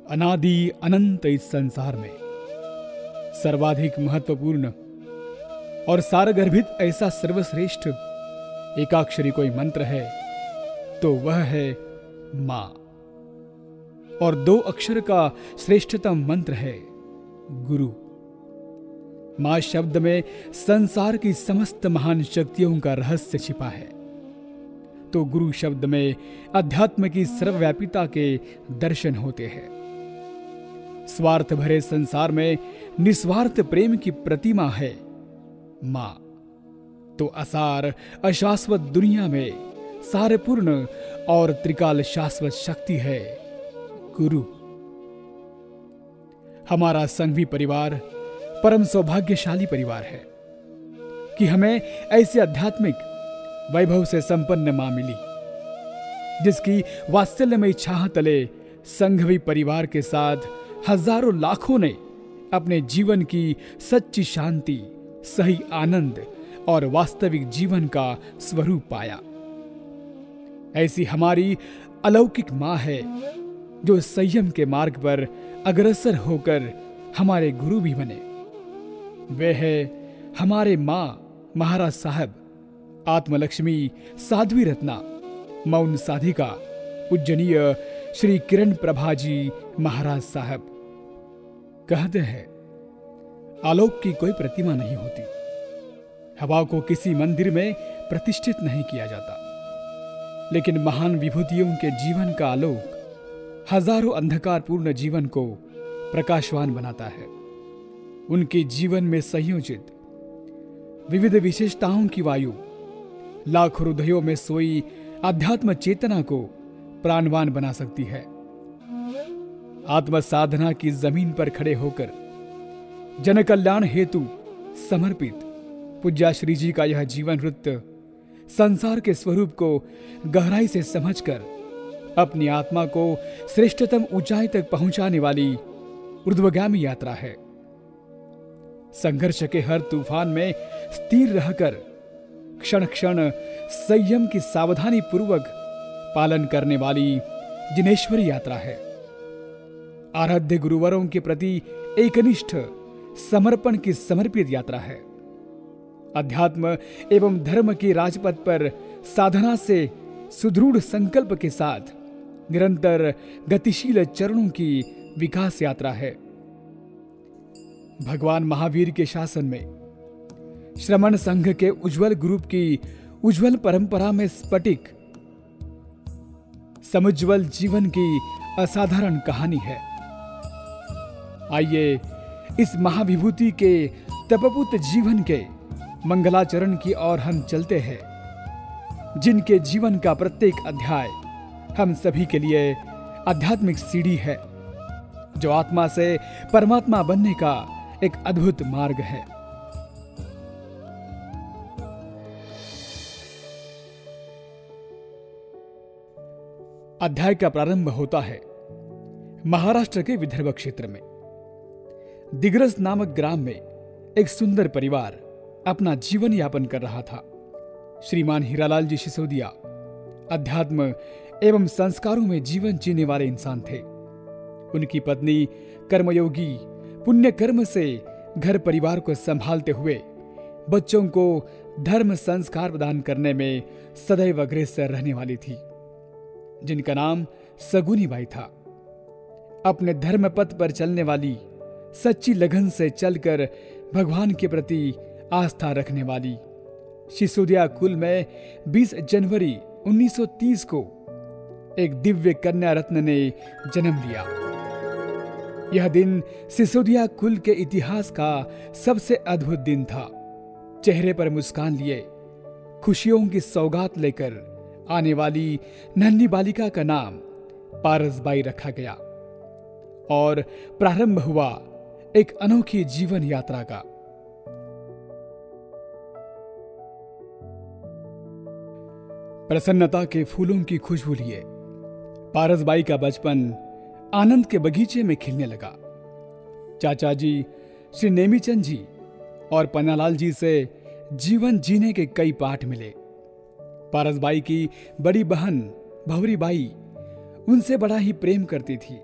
अनादि अनंत इस संसार में सर्वाधिक महत्वपूर्ण और सारगर्भित ऐसा सर्वश्रेष्ठ एकाक्षरी कोई मंत्र है तो वह है मां। और 2 अक्षर का श्रेष्ठतम मंत्र है गुरु। मां शब्द में संसार की समस्त महान शक्तियों का रहस्य छिपा है, तो गुरु शब्द में अध्यात्म की सर्वव्यापिता के दर्शन होते हैं। स्वार्थ भरे संसार में निस्वार्थ प्रेम की प्रतिमा है मां, तो असार अशाश्वत दुनिया में सारपूर्ण और त्रिकाल शाश्वत शक्ति है गुरु। हमारा संघवी परिवार परम सौभाग्यशाली परिवार है कि हमें ऐसे आध्यात्मिक वैभव से संपन्न मां मिली, जिसकी वात्सल्यमयी छाह तले संघवी परिवार के साथ हजारों लाखों ने अपने जीवन की सच्ची शांति, सही आनंद और वास्तविक जीवन का स्वरूप पाया। ऐसी हमारी अलौकिक मां है जो संयम के मार्ग पर अग्रसर होकर हमारे गुरु भी बने। वे है हमारे मां महाराज साहब, आत्मलक्ष्मी साध्वी रत्ना, मौन साधिका पूजनीय श्री किरण प्रभा जी महाराज साहब। कहते हैं आलोक की कोई प्रतिमा नहीं होती, हवा को किसी मंदिर में प्रतिष्ठित नहीं किया जाता, लेकिन महान विभूतियों के जीवन का आलोक हजारों अंधकारपूर्ण जीवन को प्रकाशवान बनाता है। उनके जीवन में संयोजित विविध विशेषताओं की वायु लाखों हृदयों में सोई आध्यात्म चेतना को प्राणवान बना सकती है। आत्म साधना की जमीन पर खड़े होकर जन कल्याण हेतु समर्पित पूज्याश्री जी का यह जीवन वृत्त संसार के स्वरूप को गहराई से समझकर अपनी आत्मा को श्रेष्ठतम ऊंचाई तक पहुंचाने वाली ऊर्ध्वगामी यात्रा है। संघर्ष के हर तूफान में स्थिर रहकर क्षण क्षण संयम की सावधानी पूर्वक पालन करने वाली जिनेश्वरी यात्रा है। आराध्य गुरुवरों के प्रति एकनिष्ठ समर्पण की समर्पित यात्रा है। अध्यात्म एवं धर्म के राजपथ पर साधना से सुदृढ़ संकल्प के साथ निरंतर गतिशील चरणों की विकास यात्रा है। भगवान महावीर के शासन में श्रमण संघ के उज्जवल ग्रुप की उज्जवल परंपरा में स्फटिक समुज्वल जीवन की असाधारण कहानी है। आइए इस महाविभूति के तपपूत जीवन के मंगलाचरण की ओर हम चलते हैं, जिनके जीवन का प्रत्येक अध्याय हम सभी के लिए आध्यात्मिक सीढ़ी है, जो आत्मा से परमात्मा बनने का एक अद्भुत मार्ग है। अध्याय का प्रारंभ होता है महाराष्ट्र के विदर्भ क्षेत्र में। दिग्रस नामक ग्राम में एक सुंदर परिवार अपना जीवन यापन कर रहा था। श्रीमान हीरालाल जी सिसोदिया अध्यात्म एवं संस्कारों में जीवन जीने वाले इंसान थे। उनकी पत्नी कर्मयोगी पुण्य कर्म से घर परिवार को संभालते हुए बच्चों को धर्म संस्कार प्रदान करने में सदैव अग्रसर रहने वाली थी, जिनका नाम सगुनी बाई था। अपने धर्म पथ पर चलने वाली, सच्ची लगन से चलकर भगवान के प्रति आस्था रखने वाली सिसोदिया कुल में 20 जनवरी 1930 को एक दिव्य कन्या रत्न ने जन्म लिया। यह दिन सिसोदिया कुल के इतिहास का सबसे अद्भुत दिन था। चेहरे पर मुस्कान लिए खुशियों की सौगात लेकर आने वाली नन्ही बालिका का नाम पारसबाई रखा गया और प्रारंभ हुआ एक अनोखी जीवन यात्रा का। प्रसन्नता के फूलों की खुशबू लिए पारसबाई का बचपन आनंद के बगीचे में खिलने लगा। चाचा जी श्री नेमीचंद जी और पन्नालाल जी से जीवन जीने के कई पाठ मिले। पारसबाई की बड़ी बहन भंवरी बाई उनसे बड़ा ही प्रेम करती थी।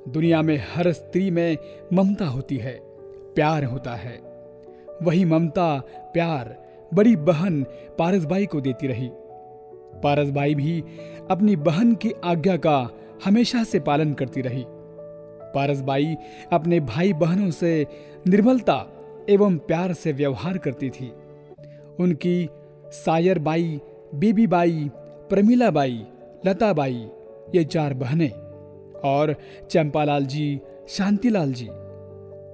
दुनिया में हर स्त्री में ममता होती है, प्यार होता है। वही ममता, प्यार बड़ी बहन पारसबाई को देती रही। पारसबाई भी अपनी बहन की आज्ञा का हमेशा से पालन करती रही। पारसबाई अपने भाई बहनों से निर्मलता एवं प्यार से व्यवहार करती थी। उनकी सायरबाई, बीबीबाई, प्रमिलाबाई, लताबाई, ये 4 बहनें और चंपालाल जी, शांतिलाल जी,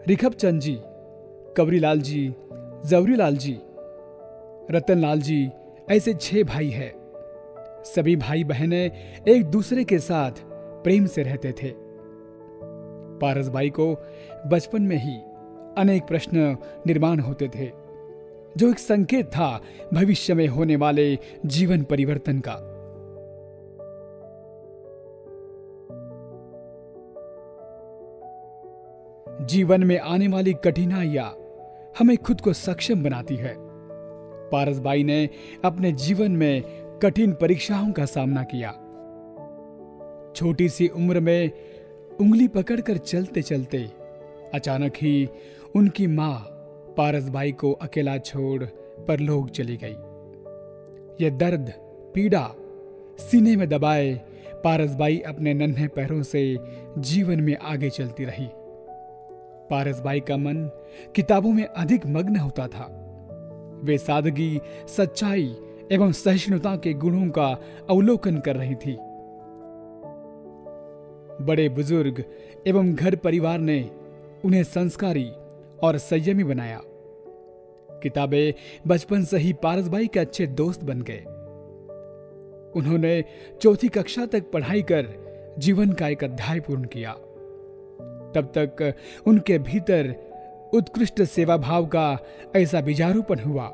रिखपचंद जी, कवरीलाल जी, जवरीलाल जी, रतनलाल जी, ऐसे 6 भाई हैं। सभी भाई बहनें एक दूसरे के साथ प्रेम से रहते थे। पारसबाई को बचपन में ही अनेक प्रश्न निर्माण होते थे, जो एक संकेत था भविष्य में होने वाले जीवन परिवर्तन का। जीवन में आने वाली कठिनाइयां हमें खुद को सक्षम बनाती है। पारसबाई ने अपने जीवन में कठिन परीक्षाओं का सामना किया। छोटी सी उम्र में उंगली पकड़कर चलते चलते अचानक ही उनकी मां पारसबाई को अकेला छोड़ परलोक चली गई। यह दर्द, पीड़ा सीने में दबाए पारसबाई अपने नन्हे पैरों से जीवन में आगे चलती रही। पारसबाई का मन किताबों में अधिक मग्न होता था। वे सादगी, सच्चाई एवं सहिष्णुता के गुणों का अवलोकन कर रही थी। बड़े बुजुर्ग एवं घर परिवार ने उन्हें संस्कारी और संयमी बनाया। किताबें बचपन से ही पारसबाई के अच्छे दोस्त बन गए। उन्होंने 4वीं कक्षा तक पढ़ाई कर जीवन का एक अध्याय पूर्ण किया। तब तक उनके भीतर उत्कृष्ट सेवा भाव का ऐसा बीजारूपण हुआ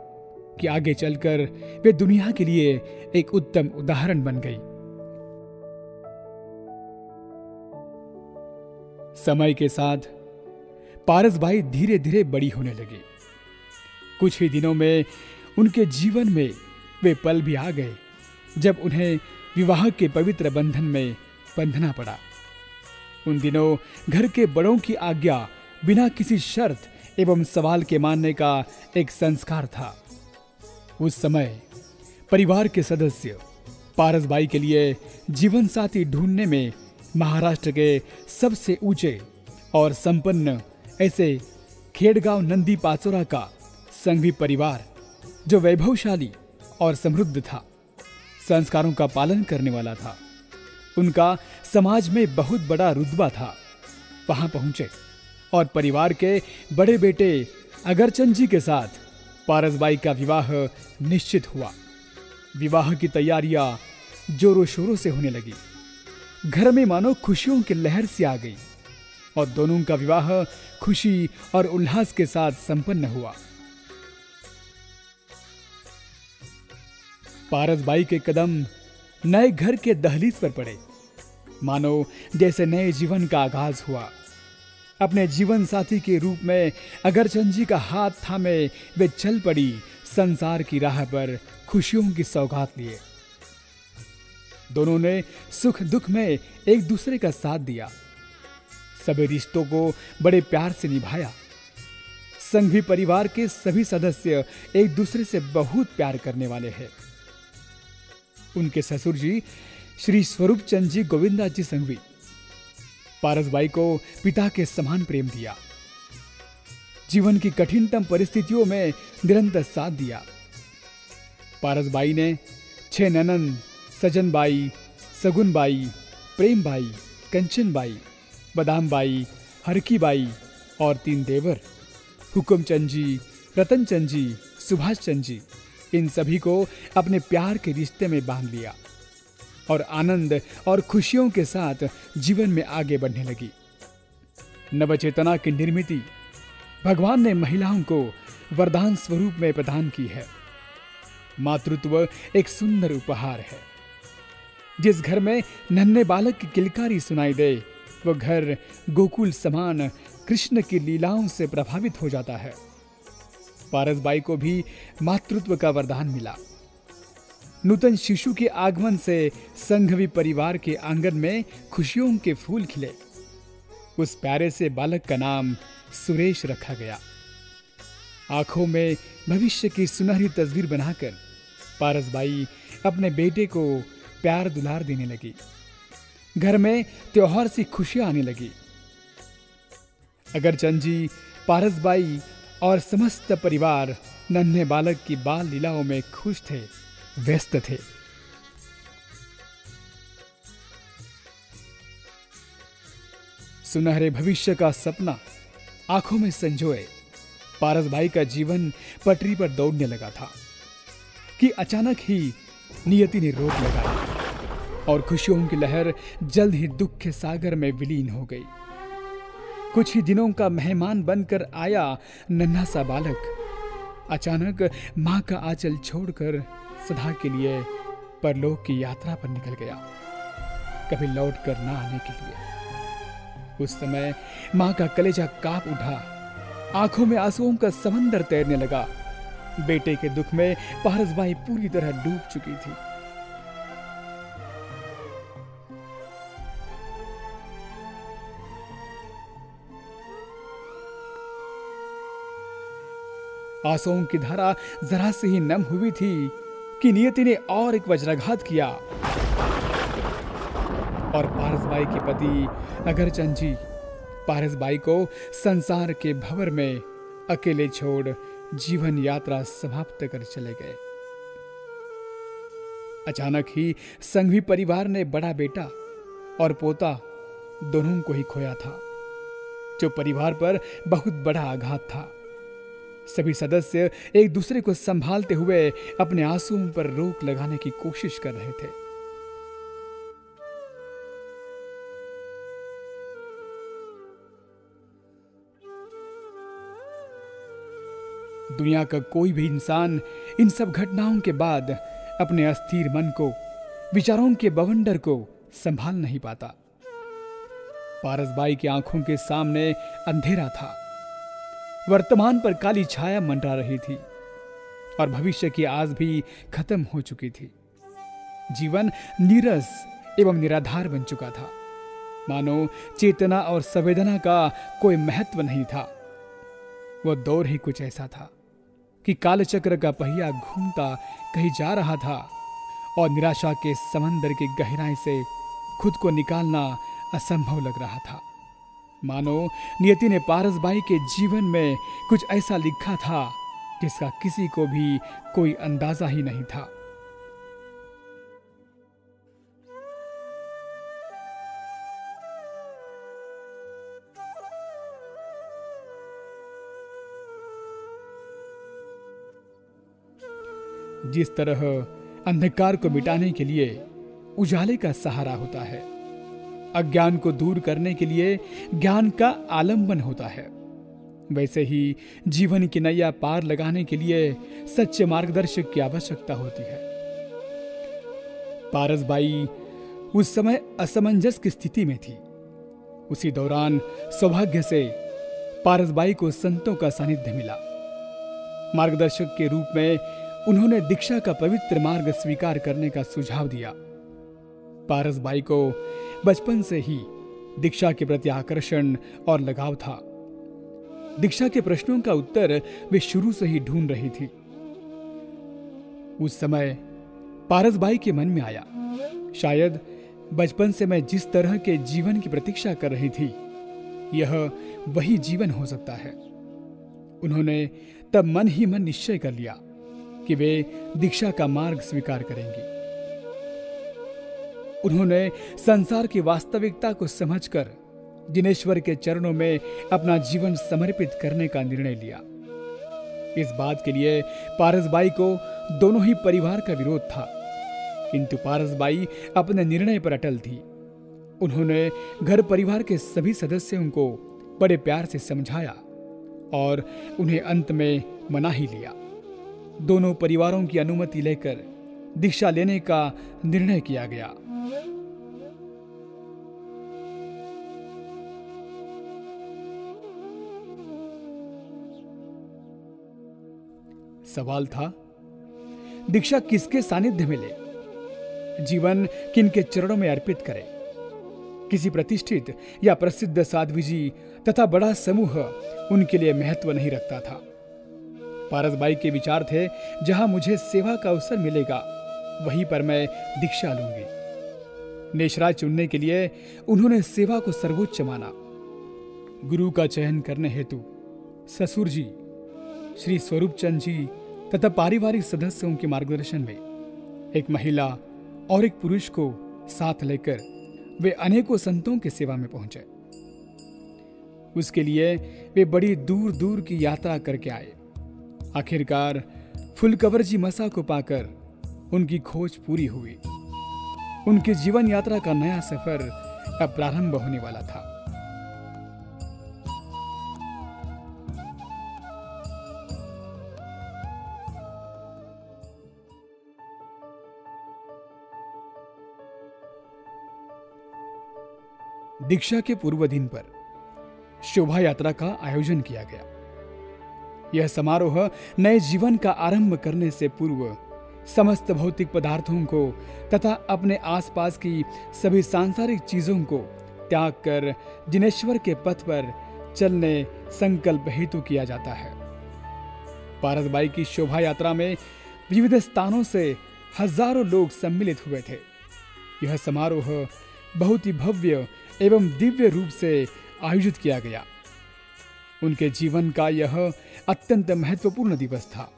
कि आगे चलकर वे दुनिया के लिए एक उत्तम उदाहरण बन गई। समय के साथ पारसबाई धीरे धीरे बड़ी होने लगी। कुछ ही दिनों में उनके जीवन में वे पल भी आ गए जब उन्हें विवाह के पवित्र बंधन में बंधना पड़ा। उन दिनों घर के बड़ों की आज्ञा बिना किसी शर्त एवं सवाल के मानने का एक संस्कार था। उस समय परिवार के सदस्य पारसबाई के लिए जीवन साथी ढूंढने में महाराष्ट्र के सबसे ऊंचे और संपन्न ऐसे खेड़गांव नंदी पाचोरा का संघवी परिवार, जो वैभवशाली और समृद्ध था, संस्कारों का पालन करने वाला था, उनका समाज में बहुत बड़ा रुतबा था, वहां पहुंचे और परिवार के बड़े बेटे अगरचंद जी के साथ पारसबाई का विवाह निश्चित हुआ। विवाह की तैयारियां जोरों शोरों से होने लगी। घर में मानो खुशियों की लहर सी आ गई और दोनों का विवाह खुशी और उल्लास के साथ संपन्न हुआ। पारसबाई के कदम नए घर के दहलीज पर पड़े, मानो जैसे नए जीवन का आगाज हुआ। अपने जीवन साथी के रूप में अगरचंद जी का हाथ थामे वे चल पड़ी संसार की राह पर खुशियों की सौगात लिए। दोनों ने सुख दुख में एक दूसरे का साथ दिया, सभी रिश्तों को बड़े प्यार से निभाया। संघवी परिवार के सभी सदस्य एक दूसरे से बहुत प्यार करने वाले हैं। उनके ससुर जी श्री स्वरूप चंद जी गोविंदास जी संघवी पारसबाई को पिता के समान प्रेम दिया। जीवन की कठिनतम परिस्थितियों में निरंतर साथ दिया। पारसबाई ने 6 ननंद सजनबाई, सगुनबाई, प्रेमबाई, कंचनबाई, बदामबाई, हरकीबाई और 3 देवर हुकुमचंद जी, रतनचंद जी, सुभाष चंद जी, इन सभी को अपने प्यार के रिश्ते में बांध लिया और आनंद और खुशियों के साथ जीवन में आगे बढ़ने लगी। नवचेतना की निर्मित भगवान ने महिलाओं को वरदान स्वरूप में प्रदान की है। मातृत्व एक सुंदर उपहार है। जिस घर में नन्हे बालक की किलकारी सुनाई दे, वो घर गोकुल समान कृष्ण की लीलाओं से प्रभावित हो जाता है। पारसबाई को भी मातृत्व का वरदान मिला। नूतन शिशु के आगमन से संघवी परिवार के आंगन में खुशियों के फूल खिले। उस प्यारे से बालक का नाम सुरेश रखा गया। आंखों में भविष्य की सुनहरी तस्वीर बनाकर पारसबाई अपने बेटे को प्यार दुलार देने लगी। घर में त्योहार सी खुशियां आने लगी। अगरचंद जी, पारसबाई और समस्त परिवार नन्हे बालक की बाल लीलाओं में खुश थे, व्यस्त थे। सुनहरे भविष्य का सपना आंखों में संजोए पारसबाई का जीवन पटरी पर दौड़ने लगा था कि अचानक ही नियति ने रोक लगाई और खुशियों की लहर जल्द ही दुख के सागर में विलीन हो गई। कुछ ही दिनों का मेहमान बनकर आया नन्हा सा बालक अचानक मां का आंचल छोड़कर सदा के लिए परलोक की यात्रा पर निकल गया, कभी लौट कर ना आने के लिए। उस समय मां का कलेजा कांप उठा, आंखों में आंसुओं का समंदर तैरने लगा। बेटे के दुख में पारसबाई पूरी तरह डूब चुकी थी। आंसुओं की धारा जरा से ही नम हुई थी कि नियति ने और एक वज्राघात किया और पारसबाई के पति अगरचंद जी पारसबाई को संसार के भंवर में अकेले छोड़ जीवन यात्रा समाप्त कर चले गए। अचानक ही संघवी परिवार ने बड़ा बेटा और पोता दोनों को ही खोया था, जो परिवार पर बहुत बड़ा आघात था। सभी सदस्य एक दूसरे को संभालते हुए अपने आंसुओं पर रोक लगाने की कोशिश कर रहे थे। दुनिया का कोई भी इंसान इन सब घटनाओं के बाद अपने अस्थिर मन को, विचारों के बवंडर को संभाल नहीं पाता। पारसबाई की आंखों के सामने अंधेरा था, वर्तमान पर काली छाया मंडरा रही थी और भविष्य की आस भी खत्म हो चुकी थी। जीवन नीरस एवं निराधार बन चुका था, मानो चेतना और संवेदना का कोई महत्व नहीं था। वह दौर ही कुछ ऐसा था कि कालचक्र का पहिया घूमता कहीं जा रहा था और निराशा के समंदर की गहराई से खुद को निकालना असंभव लग रहा था। मानो नियति ने पारसबाई के जीवन में कुछ ऐसा लिखा था जिसका किसी को भी कोई अंदाजा ही नहीं था। जिस तरह अंधकार को मिटाने के लिए उजाले का सहारा होता है, अज्ञान को दूर करने के लिए ज्ञान का आलंबन होता है, वैसे ही जीवन की नैया पार लगाने के लिए सच्चे मार्गदर्शक की आवश्यकता होती है। पारसबाई उस समय असमंजस की स्थिति में थी। उसी दौरान सौभाग्य से पारसबाई को संतों का सानिध्य मिला। मार्गदर्शक के रूप में उन्होंने दीक्षा का पवित्र मार्ग स्वीकार करने का सुझाव दिया। पारसबाई को बचपन से ही दीक्षा के प्रति आकर्षण और लगाव था। दीक्षा के प्रश्नों का उत्तर वे शुरू से ही ढूंढ रही थी। उस समय पारसबाई के मन में आया, शायद बचपन से मैं जिस तरह के जीवन की प्रतीक्षा कर रही थी, यह वही जीवन हो सकता है। उन्होंने तब मन ही मन निश्चय कर लिया कि वे दीक्षा का मार्ग स्वीकार करेंगी। उन्होंने संसार की वास्तविकता को समझकर जिनेश्वर के चरणों में अपना जीवन समर्पित करने का निर्णय लिया। इस बात के लिए पारसबाई को दोनों ही परिवार का विरोध था, किंतु पारसबाई अपने निर्णय पर अटल थी। उन्होंने घर परिवार के सभी सदस्यों को बड़े प्यार से समझाया और उन्हें अंत में मना ही लिया। दोनों परिवारों की अनुमति लेकर दीक्षा लेने का निर्णय किया गया। सवाल था, दीक्षा किसके सानिध्य में ले, जीवन किन के चरणों में अर्पित करें। किसी प्रतिष्ठित या प्रसिद्ध साध्वी जी तथा बड़ा समूह उनके लिए महत्व नहीं रखता था। पारसबाई के विचार थे, जहां मुझे सेवा का अवसर मिलेगा वहीं पर मैं दीक्षा लूंगी। नेशराज चुनने के लिए उन्होंने सेवा को सर्वोच्च माना। गुरु का चयन करने हेतु ससुर जी, श्री स्वरूप चंद जी तथा पारिवारिक सदस्यों के मार्गदर्शन में एक महिला और एक पुरुष को साथ लेकर वे अनेकों संतों की सेवा में पहुंचे। उसके लिए वे बड़ी दूर दूर की यात्रा करके आए। आखिरकार फुलकवर जी मसा को पाकर उनकी खोज पूरी हुई। उनके जीवन यात्रा का नया सफर अब प्रारंभ होने वाला था। दीक्षा के पूर्व दिन पर शोभा यात्रा का आयोजन किया गया। यह समारोह नए जीवन का आरंभ करने से पूर्व समस्त भौतिक पदार्थों को तथा अपने आसपास की सभी सांसारिक चीजों को त्याग कर जिनेश्वर के पथ पर चलने संकल्प हेतु किया जाता है। पारसबाई की शोभा यात्रा में विविध स्थानों से हजारों लोग सम्मिलित हुए थे। यह समारोह बहुत ही भव्य एवं दिव्य रूप से आयोजित किया गया। उनके जीवन का यह अत्यंत महत्वपूर्ण दिवस था।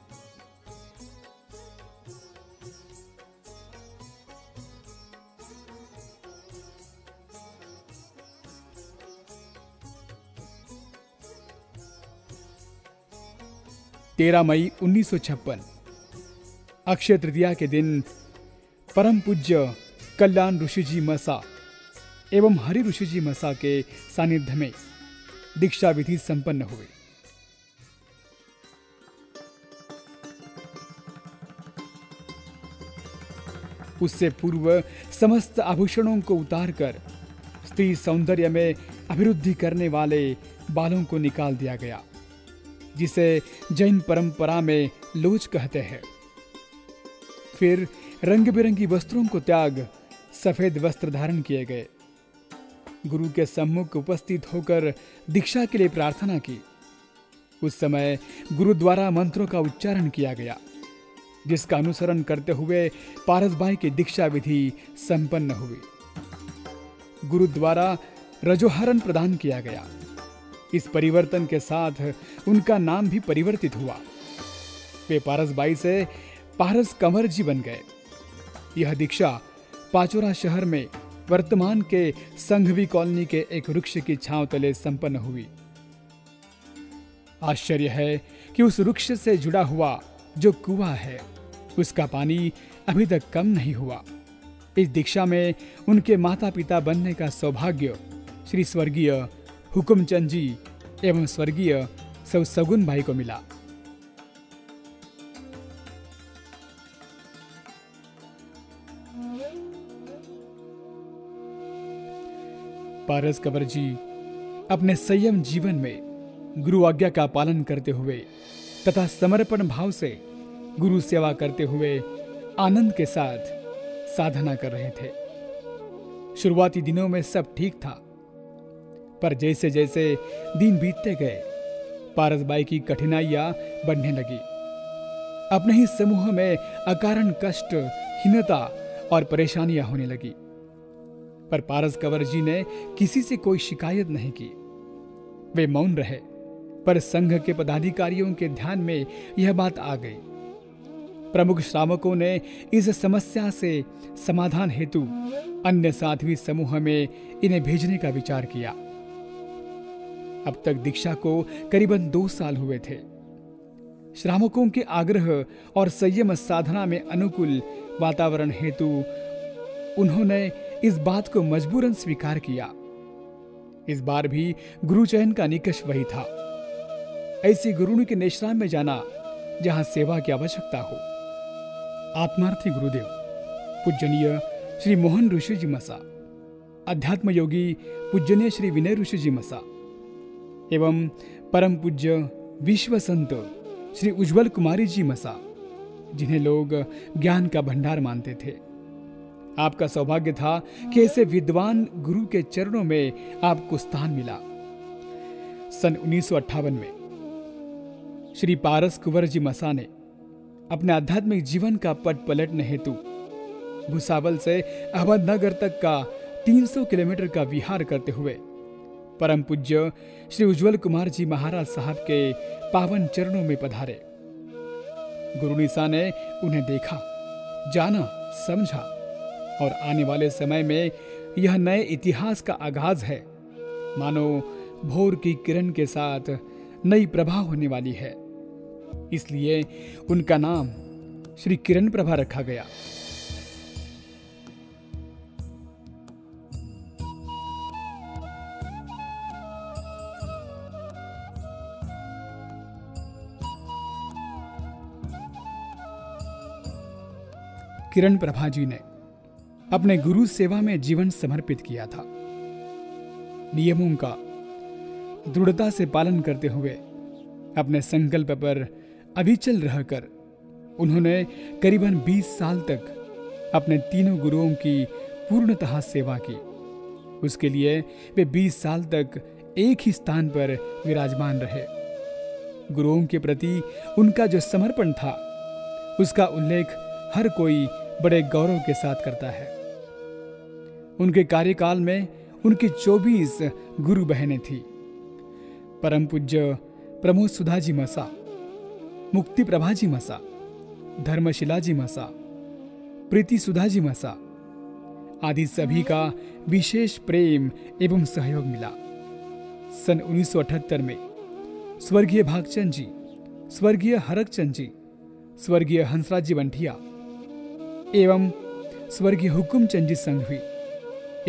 तेरह मई 1956 अक्षय तृतीया के दिन परम पूज्य कल्याण ऋषि जी मसा एवं हरि ऋषि जी मसा के सानिध्य में दीक्षा विधि संपन्न हुई। उससे पूर्व समस्त आभूषणों को उतारकर स्त्री सौंदर्य में अभिवृद्धि करने वाले बालों को निकाल दिया गया, जिसे जैन परंपरा में लोच कहते हैं। फिर रंग बिरंगी वस्त्रों को त्याग सफेद वस्त्र धारण किए गए। गुरु के सम्मुख उपस्थित होकर दीक्षा के लिए प्रार्थना की। उस समय गुरु द्वारा मंत्रों का उच्चारण किया गया, जिसका अनुसरण करते हुए पारसबाई की दीक्षा विधि संपन्न हुई। गुरु द्वारा रजोहरण प्रदान किया गया। इस परिवर्तन के साथ उनका नाम भी परिवर्तित हुआ। वे पारसबाई से पारस कंवर जी बन गए। यह दीक्षा पाचोरा शहर में वर्तमान के संघवी कॉलोनी के एक वृक्ष की छांव तले संपन्न हुई। आश्चर्य है कि उस वृक्ष से जुड़ा हुआ जो कुआं है, उसका पानी अभी तक कम नहीं हुआ। इस दीक्षा में उनके माता पिता बनने का सौभाग्य श्री स्वर्गीय हुकुमचंद जी एवं स्वर्गीय सौ सगुन भाई को मिला। पारस कंवर जी अपने संयम जीवन में गुरु आज्ञा का पालन करते हुए तथा समर्पण भाव से गुरु सेवा करते हुए आनंद के साथ साधना कर रहे थे। शुरुआती दिनों में सब ठीक था, पर जैसे जैसे दिन बीतते गए पारसबाई की कठिनाइयां बढ़ने लगी। अपने ही समूह में अकारण कष्ट, हीनता और परेशानियां होने लगी। पर पारस कंवर जी ने किसी से कोई शिकायत नहीं की। वे मौन रहे, पर संघ के पदाधिकारियों के ध्यान में यह बात आ गई। प्रमुख श्रावकों ने इस समस्या से समाधान हेतु अन्य साध्वी समूह में इन्हें भेजने का विचार किया। अब तक दीक्षा को करीबन 2 साल हुए थे। श्रावकों के आग्रह और संयम साधना में अनुकूल वातावरण हेतु उन्होंने इस बात को मजबूरन स्वीकार किया। इस बार भी गुरु चयन का निकष वही था। ऐसी गुरुओं के निश्राम में जाना जहां सेवा की आवश्यकता हो। आत्मार्थी गुरुदेव पूजनीय श्री मोहन ऋषि जी मसा, अध्यात्म योगी पूजनीय श्री विनय ऋषि जी मसा एवं परम पूज्य विश्व संत श्री उज्ज्वल कुमारी जी मसा, जिन्हें लोग ज्ञान का भंडार मानते थे, आपका सौभाग्य था कि ऐसे विद्वान गुरु के चरणों में आपको स्थान मिला। सन 1958 में श्री पारस कुंवर जी मसा ने अपने आध्यात्मिक जीवन का पट पलटने हेतु भुसावल से अहमदनगर तक का 300 किलोमीटर का विहार करते हुए परम पूज्य श्री उज्जवल कुमार जी महाराज साहब के पावन चरणों में पधारे। गुरु निसा ने उन्हें देखा, जाना, समझा और आने वाले समय में यह नए इतिहास का आगाज है। मानो भोर की किरण के साथ नई प्रभा होने वाली है। इसलिए उनका नाम श्री किरण प्रभा रखा गया। किरण प्रभा जी ने अपने गुरु सेवा में जीवन समर्पित किया था। नियमों का दृढ़ता से पालन करते हुए अपने संकल्प पर अविचल रहकर उन्होंने करीबन 20 साल तक अपने तीनों गुरुओं की पूर्णतः सेवा की। उसके लिए वे 20 साल तक एक ही स्थान पर विराजमान रहे। गुरुओं के प्रति उनका जो समर्पण था, उसका उल्लेख हर कोई बड़े गौरव के साथ करता है। उनके कार्यकाल में उनकी 24 गुरु बहनें थी। परम पूज्य प्रमोद सुधा जी मसा, मुक्ति प्रभा जी मसा, धर्मशिला जी मसा, प्रीति सुधा जी मसा आदि सभी का विशेष प्रेम एवं सहयोग मिला। सन 1978 में स्वर्गीय भागचंद जी, स्वर्गीय हरकचंद जी, स्वर्गीय हंसराज जी बंठिया एवं स्वर्गीय हुकुमचंद जी संघवी,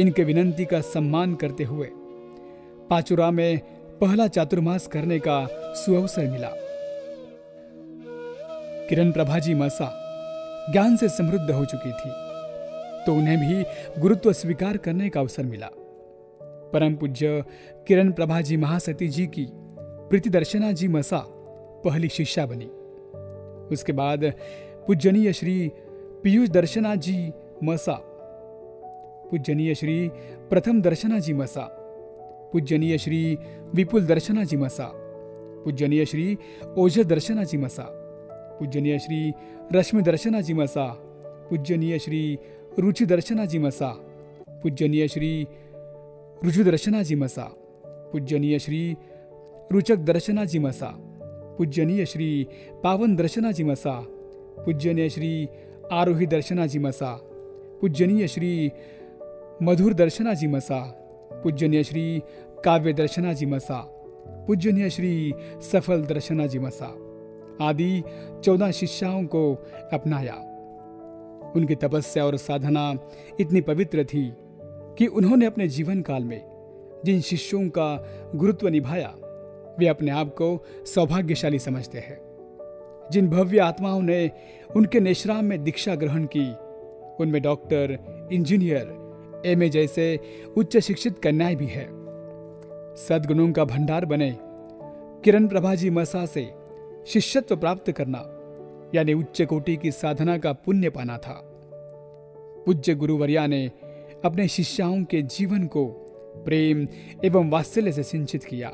इनके विनंती का सम्मान करते हुए पाचुरा में पहला चातुर्मास करने का सुअवसर मिला। किरण प्रभा जी मसा ज्ञान से समृद्ध हो चुकी थी, तो उन्हें भी गुरुत्व स्वीकार करने का अवसर मिला। परम पूज्य किरण प्रभा जी महासती जी की प्रीति दर्शना जी मसा पहली शिष्या बनी। उसके बाद पूजनीय श्री पीयूष दर्शना जी मसा, पूजनीय श्री प्रथम दर्शना जी मसा, पूजनीय श्री विपुल दर्शना जी मसा, पूजनीय श्री ओजस दर्शना जी मसा, पूजनीय श्री रश्मि दर्शना जी मसा, पूजनीय श्री रुचि दर्शना जी मसा, पूजनीय श्री रुजु दर्शना जी मसा, पूजनीय श्री रुचक दर्शना जी मसा, पूजनीय श्री पावन दर्शना जी मसा, पूजनीय श्री आरोही दर्शना जी मसा, पूजनीय श्री मधुर दर्शना जी मसा, पूजनीय श्री काव्य दर्शना जी मसा, पूजनीय श्री सफल दर्शना जी मसा आदि 14 शिष्याओं को अपनाया। उनकी तपस्या और साधना इतनी पवित्र थी कि उन्होंने अपने जीवन काल में जिन शिष्यों का गुरुत्व निभाया, वे अपने आप को सौभाग्यशाली समझते हैं। जिन भव्य आत्माओं ने उनके निश्राम में दीक्षा ग्रहण की, उनमें डॉक्टर, इंजीनियर, एमए जैसे उच्च शिक्षित कन्याएं भी है। सद्गुणों का भंडार बने किरण प्रभा जी मसा से शिष्यत्व प्राप्त करना यानी उच्च कोटि की साधना का पुण्य पाना था। पूज्य गुरुवर्या ने अपने शिष्याओं के जीवन को प्रेम एवं वात्सल्य से सिंचित किया।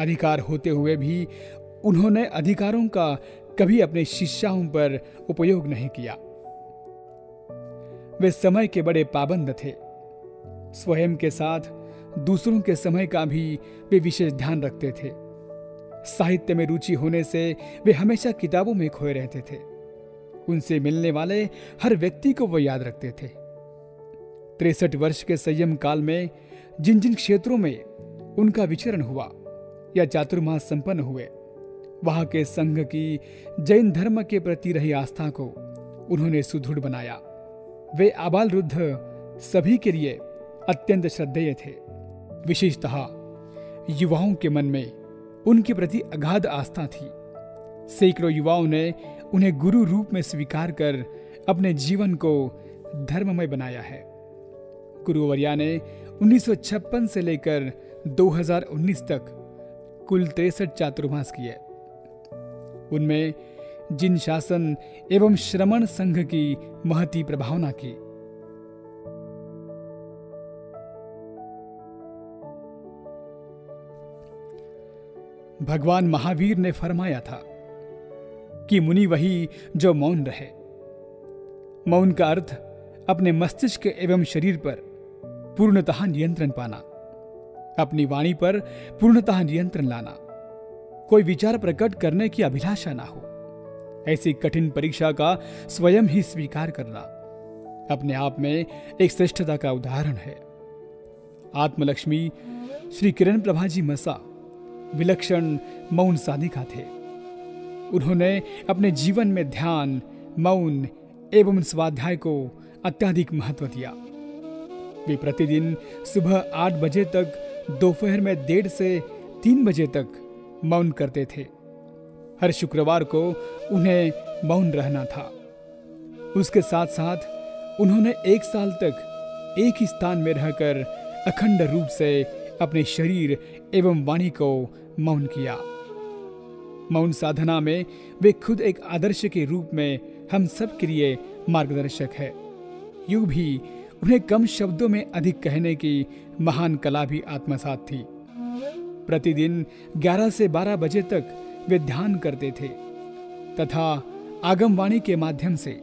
अधिकार होते हुए भी उन्होंने अधिकारों का कभी अपने शिष्याओं पर उपयोग नहीं किया। वे समय के बड़े पाबंद थे। स्वयं के साथ दूसरों के समय का भी वे विशेष ध्यान रखते थे। साहित्य में रुचि होने से वे हमेशा किताबों में खोए रहते थे। उनसे मिलने वाले हर व्यक्ति को वो याद रखते थे। 63 वर्ष के संयम काल में जिन जिन क्षेत्रों में उनका विचरण हुआ या चातुर्मास संपन्न हुए, वहां के संघ की जैन धर्म के प्रति रही आस्था को उन्होंने सुदृढ़ बनाया। वे आबाल वृद्ध सभी के लिए अत्यंत श्रद्धेय थे। विशेषतः युवाओं के मन में उनके प्रति अगाध आस्था थी। सैकड़ों युवाओं ने उन्हें गुरु रूप में स्वीकार कर अपने जीवन को धर्ममय बनाया है। गुरुवर्या ने 1956 से लेकर 2019 तक कुल 63 चातुर्मास किए। उनमें जिन शासन एवं श्रमण संघ की महती प्रभावना की, भगवान महावीर ने फरमाया था कि मुनि वही जो मौन रहे। मौन का अर्थ अपने मस्तिष्क एवं शरीर पर पूर्णतः नियंत्रण पाना, अपनी वाणी पर पूर्णतः नियंत्रण लाना, कोई विचार प्रकट करने की अभिलाषा ना हो, ऐसी कठिन परीक्षा का स्वयं ही स्वीकार करना अपने आप में एक श्रेष्ठता का उदाहरण है। आत्मलक्ष्मी श्री किरण प्रभा जी मसा विलक्षण मौन साधिका थे। उन्होंने अपने जीवन में ध्यान, मौन एवं स्वाध्याय को अत्यधिक महत्व दिया। वे प्रतिदिन सुबह 8 बजे तक, दोपहर में 1:30 से 3 बजे तक मौन करते थे। हर शुक्रवार को उन्हें मौन रहना था। उसके साथ साथ उन्होंने 1 साल तक एक ही स्थान में रहकर अखंड रूप से अपने शरीर एवं वाणी को मौन किया। मौन साधना में वे खुद एक आदर्श के रूप में हम सब के लिए मार्गदर्शक है। यूं भी उन्हें कम शब्दों में अधिक कहने की महान कला भी आत्मसात थी। प्रतिदिन 11 से 12 बजे तक वे ध्यान करते थे तथा आगमवाणी के माध्यम से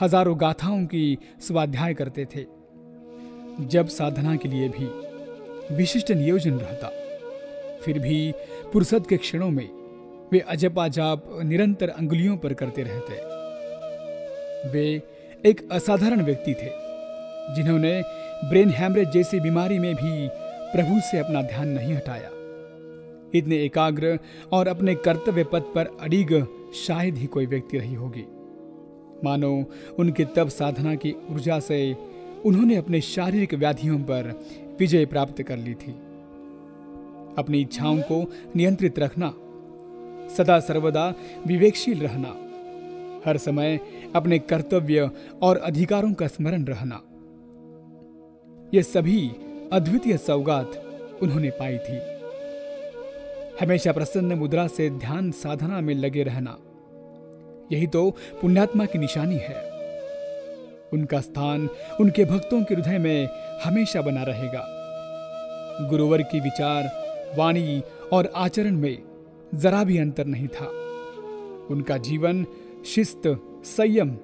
हजारों गाथाओं की स्वाध्याय करते थे। जब साधना के लिए भी विशिष्ट नियोजन रहता, फिर भी फुर्सत के क्षणों में वे अजपा जाप निरंतर अंगुलियों पर करते रहते। वे एक असाधारण व्यक्ति थे जिन्होंने ब्रेन हैमरेज जैसी बीमारी में भी प्रभु से अपना ध्यान नहीं हटाया। इतने एकाग्र और अपने कर्तव्य पथ पर अडिग शायद ही कोई व्यक्ति रही होगी। मानो उनके तप साधना की ऊर्जा से उन्होंने अपने शारीरिक व्याधियों पर विजय प्राप्त कर ली थी। अपनी इच्छाओं को नियंत्रित रखना, सदा सर्वदा विवेकशील रहना, हर समय अपने कर्तव्य और अधिकारों का स्मरण रहना, ये सभी अद्वितीय सौगात उन्होंने पाई थी। हमेशा प्रसन्न मुद्रा से ध्यान साधना में लगे रहना, यही तो पुण्यात्मा की निशानी है। उनका स्थान उनके भक्तों के हृदय में हमेशा बना रहेगा। गुरुवर की विचार, वाणी और आचरण में जरा भी अंतर नहीं था। उनका जीवन शिस्त, संयम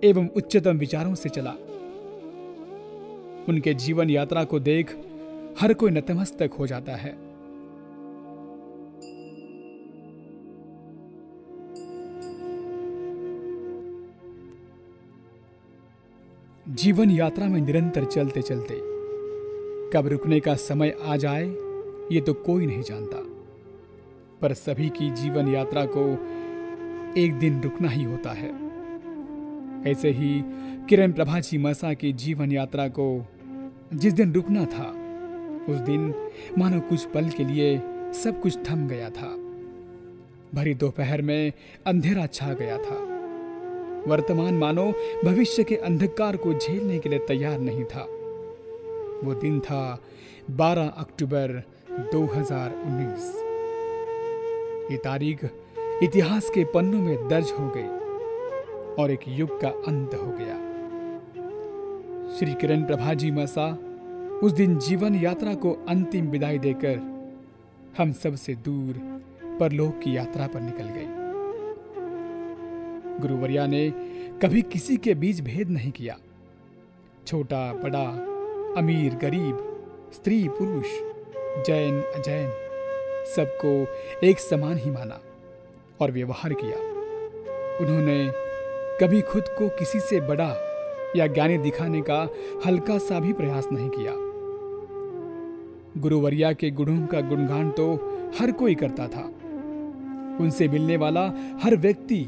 एवं उच्चतम विचारों से चला। उनके जीवन यात्रा को देख हर कोई नतमस्तक हो जाता है। जीवन यात्रा में निरंतर चलते चलते कब रुकने का समय आ जाए ये तो कोई नहीं जानता, पर सभी की जीवन यात्रा को एक दिन रुकना ही होता है। ऐसे ही किरण प्रभा जी मसा की जीवन यात्रा को जिस दिन रुकना था, उस दिन मानो कुछ पल के लिए सब कुछ थम गया था। भरी दोपहर में अंधेरा छा गया था। वर्तमान मानो भविष्य के अंधकार को झेलने के लिए तैयार नहीं था। वो दिन था 12 अक्टूबर 2019। ये तारीख इतिहास के पन्नों में दर्ज हो गई और एक युग का अंत हो गया। श्री किरण प्रभा जी मसा उस दिन जीवन यात्रा को अंतिम विदाई देकर हम सब से दूर परलोक की यात्रा पर निकल गई। गुरुवर्या ने कभी किसी के बीच भेद नहीं किया। छोटा बड़ा, अमीर गरीब, स्त्री पुरुष, जैन अजैन, सबको एक समान ही माना और व्यवहार किया। उन्होंने कभी खुद को किसी से बड़ा या ज्ञानी दिखाने का हल्का सा भी प्रयास नहीं किया। गुरुवर्या के गुणों का गुणगान तो हर कोई करता था। उनसे मिलने वाला हर व्यक्ति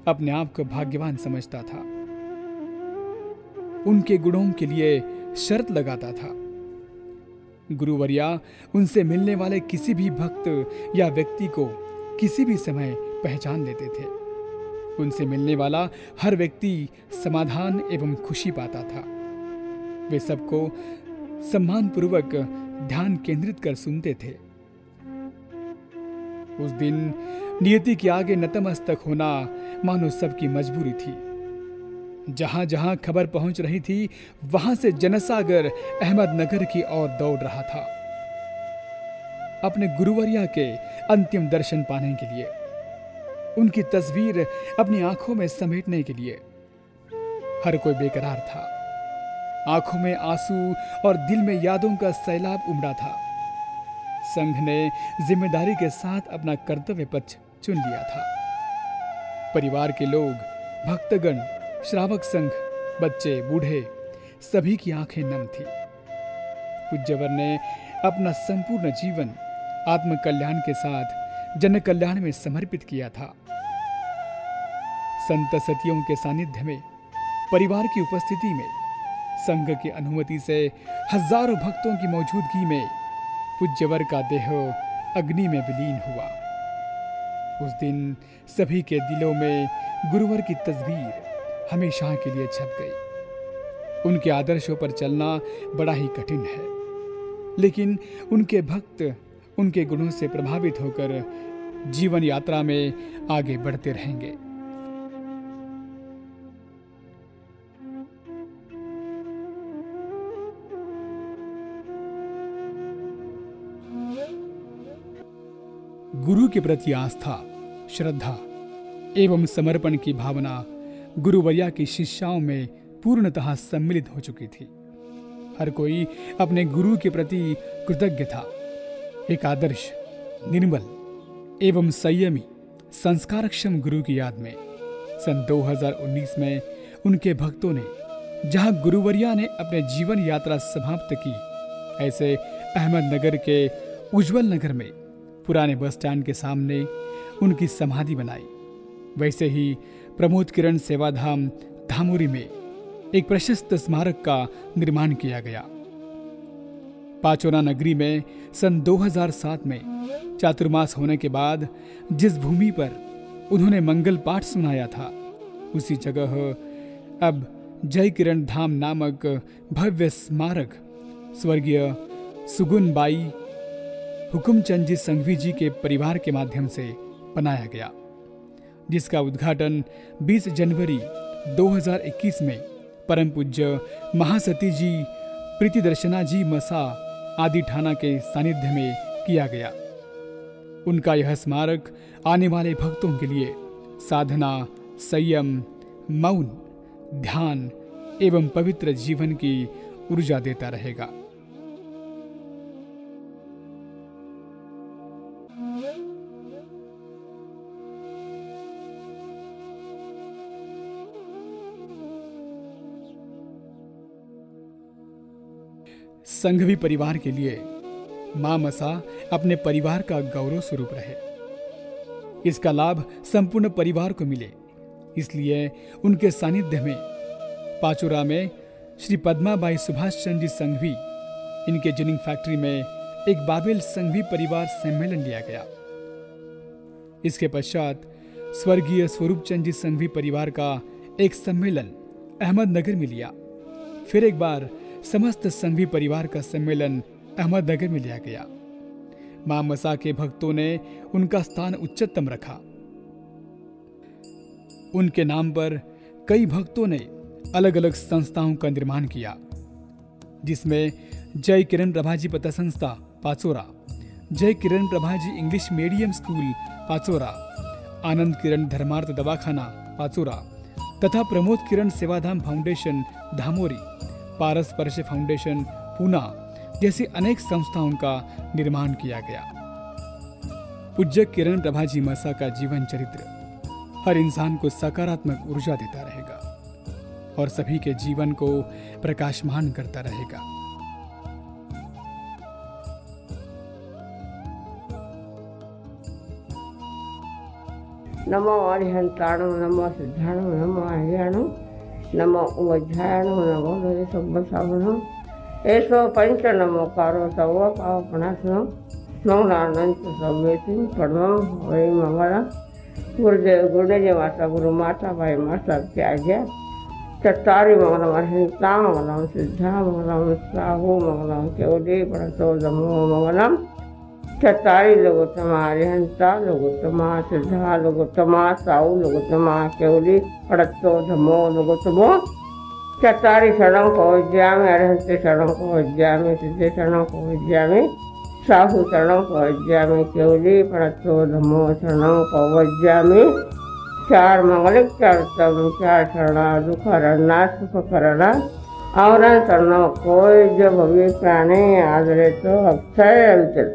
अपने आप को भाग्यवान समझता था। उनके गुणों के लिए शर्त लगाता था। गुरुवर्या उनसे मिलने वाले किसी भी भक्त या व्यक्ति को किसी भी समय पहचान लेते थे। उनसे मिलने वाला हर व्यक्ति समाधान एवं खुशी पाता था। वे सबको सम्मानपूर्वक ध्यान केंद्रित कर सुनते थे। उस दिन नियति के आगे नतमस्तक होना मानो सबकी मजबूरी थी। जहां जहां खबर पहुंच रही थी, वहां से जनसागर अहमदनगर की ओर दौड़ रहा था। अपने गुरुवर्या के अंतिम दर्शन पाने के लिए, उनकी तस्वीर अपनी आंखों में समेटने के लिए। हर कोई बेकरार था, आंखों में आंसू और दिल में यादों का सैलाब उमड़ा था। संघ ने जिम्मेदारी के साथ अपना कर्तव्य पथ चुन लिया था। परिवार के लोग, भक्तगण, श्रावक संघ, बच्चे, बूढ़े, सभी की आंखें नम थी। पूज्यवर ने अपना संपूर्ण जीवन आत्म कल्याण के साथ जन कल्याण में समर्पित किया था। संत सतियों के सानिध्य में, परिवार की उपस्थिति में, संघ की अनुमति से हजारों भक्तों की मौजूदगी में पूज्यवर का देह अग्नि में विलीन हुआ। उस दिन सभी के दिलों में गुरुवर की तस्वीर हमेशा के लिए छप गई। उनके आदर्शों पर चलना बड़ा ही कठिन है, लेकिन उनके भक्त उनके गुणों से प्रभावित होकर जीवन यात्रा में आगे बढ़ते रहेंगे। गुरु के प्रति आस्था, श्रद्धा एवं समर्पण की भावना गुरुवर्या की शिष्याओं में पूर्णतः सम्मिलित हो चुकी थी। हर कोई अपने गुरु के प्रति कृतज्ञ था। एक आदर्श, निर्मल एवं संयमी, संस्कारक्षम गुरु की याद में सन 2019 में उनके भक्तों ने जहां गुरुवर्या ने अपने जीवन यात्रा समाप्त की, ऐसे अहमदनगर के उज्जवल नगर में पुराने बस स्टैंड के सामने उनकी समाधि बनाई। वैसे ही प्रमोद किरण सेवाधाम धामोरी में एक प्रशस्त स्मारक का निर्माण किया गया। पाचोरा नगरी में सन 2007 में चातुर्मास होने के बाद जिस भूमि पर उन्होंने मंगल पाठ सुनाया था, उसी जगह अब जय किरण धाम नामक भव्य स्मारक स्वर्गीय सुगुन बाई हुकुमचंद जी संघवी जी के परिवार के माध्यम से बनाया गया, जिसका उद्घाटन 20 जनवरी 2021 में परम पूज्य महासती जी प्रीति दर्शना जी मसा आदि ठाना के सानिध्य में किया गया। उनका यह स्मारक आने वाले भक्तों के लिए साधना, संयम, मौन, ध्यान एवं पवित्र जीवन की ऊर्जा देता रहेगा। संघवी परिवार के लिए मां मसा अपने परिवार का गौरव स्वरूप रहे। इसका लाभ संपूर्ण परिवार को मिले, इसलिए उनके सानिध्य में पाचोरा में श्री पद्माबाई सुभाष चंद्र जी संघवी इनके जिनिंग फैक्ट्री में एक बाबेल संघवी परिवार सम्मेलन लिया गया। इसके पश्चात स्वर्गीय स्वरूप चंद जी संघवी परिवार का एक सम्मेलन अहमदनगर में लिया। फिर एक बार समस्त संघवी परिवार का सम्मेलन अहमदनगर में लिया गया। मां मसा के भक्तों ने उनका स्थान उच्चतम रखा। उनके नाम पर कई भक्तों ने अलग अलग संस्थाओं का निर्माण किया, जिसमें जय किरण प्रभाजी पथ संस्था पाचोरा, जय किरण प्रभाजी इंग्लिश मीडियम स्कूल पाचोरा, आनंद किरण धर्मार्थ दवाखाना पाचोरा तथा प्रमोद किरण सेवाधाम फाउंडेशन धामोरी, पारस स्पर्श फाउंडेशन पूना जैसी अनेक संस्थाओं का निर्माण किया गया। पूज्य किरण प्रभाजी मसा का जीवन चरित्र हर इंसान को सकारात्मक ऊर्जा देता रहेगा और सभी के जीवन को प्रकाशमान करता रहेगा। नमो अरिहंताणु, नमो सिद्धाणु, नमो आर्याणु, नमो उज्जायणु, नमो सब्बसावणु, एसो पंच नमोकारो सव पावपणासनो, मंगलानंत सवेति परमं हरि मंगला। गुरुदेव गुरुदेव माता गुरु माता भाई माता त्याज्य चत्तारि मंगलम अरिहंता मंगलम सिद्धा मंगलम साहु मंगलम केवली प्रणतो धम्मो मंगलम। चत्तारि लोकोत्तमा अरिहंता लोकोत्तमा सिद्धा लोकोत्तमा साहु लोकोत्तमा केवली प्रणतो धम्मो लोकोत्तमो। चत्तारि शरणं को विद्यामि अरिहंते शरणं को विद्यामि सिद्धे शरणं को विद्यामि साहु शरणं प्रवज्यामि केवली प्रणतो धम्मो शरणं प्रवज्यामि। चार मंगलिक चार उत्तम चार शरणा दुख हरणा सुख करना और शरण कोई जो भव्य प्राणी आदरे तो अक्षय अविचल।